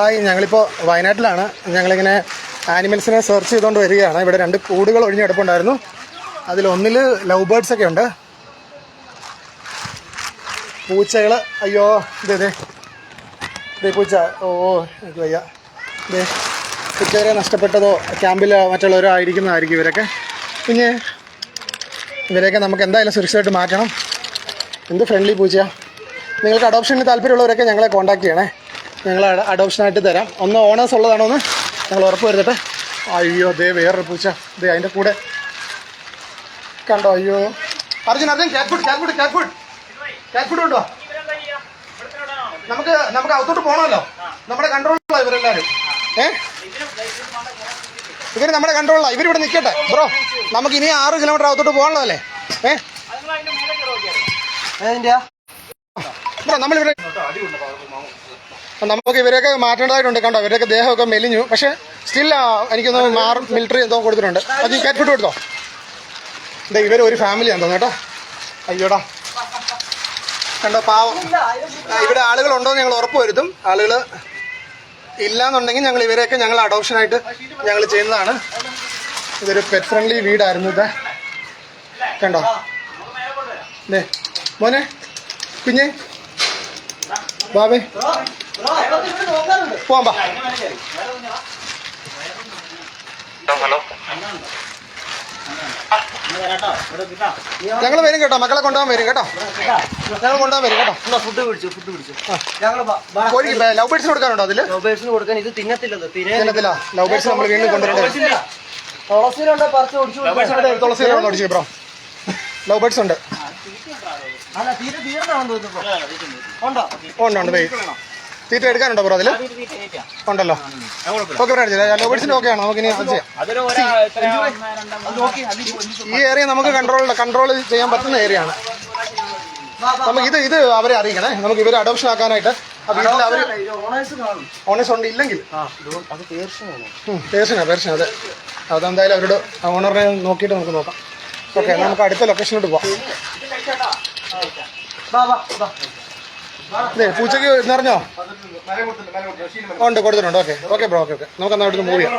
Hi, ഞങ്ങളിപ്പോൾ വയനാട്ടിലാണ്. ഞങ്ങളിങ്ങനെ ആനിമൽസിനെ search ചെയ്തുകൊണ്ട് വരികയാണ്. ഇവിടെ 2 കൂടുകൾ ഒഴിഞ്ഞ് കിടപ്പുണ്ടായിരുന്നു. അതിലൊന്നിൽ ലവ് ബേർഡ്സൊക്കെ ഉണ്ട്. പൂച്ചകൾ, അയ്യോ ഇതേ പൂച്ച, ഓ എനിക്ക് വയ്യ. ഇതേ പൂച്ചവരെ നഷ്ടപ്പെട്ടതോ ക്യാമ്പിൽ മറ്റുള്ളവരോ ആയിരിക്കുന്നതായിരിക്കും ഇവരൊക്കെ. പിന്നെ ഇവരെയൊക്കെ നമുക്ക് എന്തായാലും സുരക്ഷിതമായിട്ട് മാറ്റണം. എന്ത് ഫ്രണ്ട്ലി പൂച്ചയാണ്. നിങ്ങൾക്ക് അഡോപ്ഷന് താല്പര്യമുള്ളവരൊക്കെ ഞങ്ങളെ കോൺടാക്ട് ചെയ്യണേ. ഞങ്ങൾ അഡോപ്ഷനായിട്ട് തരാം. ഒന്ന് ഓണേഴ്സ് ഉള്ളതാണോ എന്ന് ഞങ്ങൾ ഉറപ്പ് വരുത്തട്ടെ. അയ്യോ ദേ വേറൊരു പൂച്ച, ദേ അതിൻ്റെ കൂടെ കണ്ടോ. അയ്യോ അർജുൻ ക്യാറ്റ് ഫുഡ് ഉണ്ടോ? നമുക്ക് അകത്തോട്ട് പോകണമല്ലോ. നമ്മുടെ കൺട്രോളിലാണ് ഇവരെല്ലാവരും. ഇവർ നമ്മുടെ കൺട്രോളിലാണ്. ഇവരിവിടെ നിൽക്കട്ടെ ബ്രോ. നമുക്ക് ഇനി 6 കിലോമീറ്റർ അകത്തോട്ട് പോകണമല്ലേ? ബ്രോ നമ്മളിവിടെ നമുക്ക് ഇവരെയൊക്കെ മാറ്റേണ്ടതായിട്ടുണ്ട്. കണ്ടോ ഇവരൊക്കെ ദേഹമൊക്കെ മെലിഞ്ഞു. പക്ഷേ സ്റ്റിൽ എനിക്കൊന്ന് മിലിറ്ററി എന്തോ കൊടുത്തിട്ടുണ്ട്. അത് ഈ ക്യാറ്റ് ഫുഡ് കൊടുത്തോ. ഇതാ ഇവർ ഒരു ഫാമിലിയാന്ന് തോന്നുന്നു കേട്ടോ. അയ്യോടാ കണ്ടോ പാവം. ഇവിടെ ആളുകളുണ്ടോയെന്ന് ഞങ്ങൾ ഉറപ്പ് വരുത്തും. ആളുകൾ ഇല്ലാന്നുണ്ടെങ്കിൽ ഞങ്ങൾ ഇവരെയൊക്കെ ഞങ്ങൾ അഡോപ്ഷനായിട്ട് ഞങ്ങൾ ചെയ്യുന്നതാണ്. ഇതൊരു പെറ്റ് ഫ്രണ്ട്ലി വീടായിരുന്നു. ഇത് കണ്ടോ ദേ മോനെ കുഞ്ഞേ ബാബേ പോവാം ബാ. ഞങ്ങൾ വരും കേട്ടോ. മക്കളെ കൊണ്ടുപോകാൻ വരും കേട്ടോ. ഞങ്ങൾ കൊണ്ടുപോകാൻ വരും കേട്ടോ. ഫുഡ് പിടിച്ചു. കോഴി ലവ് ബേർഡ്സിന് കൊടുക്കാനുണ്ടോ? അതിൽ ലവ് ബേർഡ്സിന് കൊടുക്കാൻ ഇത് തിന്നത്തില്ല. ലവ് ബേർഡ്സ് നമ്മൾ വീണ്ടും കൊണ്ടുവരേണ്ടത്. തുളസിയിലോ ഓടിച്ചു ബ്രോ. ലവ് ബേർഡ്സ് ഉണ്ട്. ഉണ്ട് തീറ്റ എടുക്കാനുണ്ടോ ബ്രോ? അതിൽ ഉണ്ടല്ലോ. ഓക്കെ ബ്രോ, ലവ് ബേർഡ്സിന് ഓക്കെ ആണോ? നമുക്ക് ഇനി അത് ചെയ്യാം. ഈ ഏരിയ നമുക്ക് കൺട്രോൾ ചെയ്യാൻ പറ്റുന്ന ഏരിയ ആണ്. നമുക്ക് ഇത് അവരെ അറിയിക്കണേ. നമുക്ക് ഇവരെ അഡോപ്ഷൻ ആക്കാനായിട്ട് വീട്ടിൽ അവർ ഓണേഴ്സ് ഉണ്ട്. ഇല്ലെങ്കിൽ പേർഷ്യനാ അതെ. അതെന്തായാലും അവരുടെ ഓണറിനെ നോക്കിയിട്ട് നമുക്ക് നോക്കാം. ഓക്കെ, നമുക്ക് അടുത്ത ലൊക്കേഷനിലോട്ട് പോവാം. അതെ പൂച്ചയ്ക്ക് നിറഞ്ഞോ? ഉണ്ട് കൊടുത്തിട്ടുണ്ട്. Okay bro. ഓക്കെ നമുക്ക് എന്നാൽ അവിടുന്ന് മൂവ് ചെയ്യാം.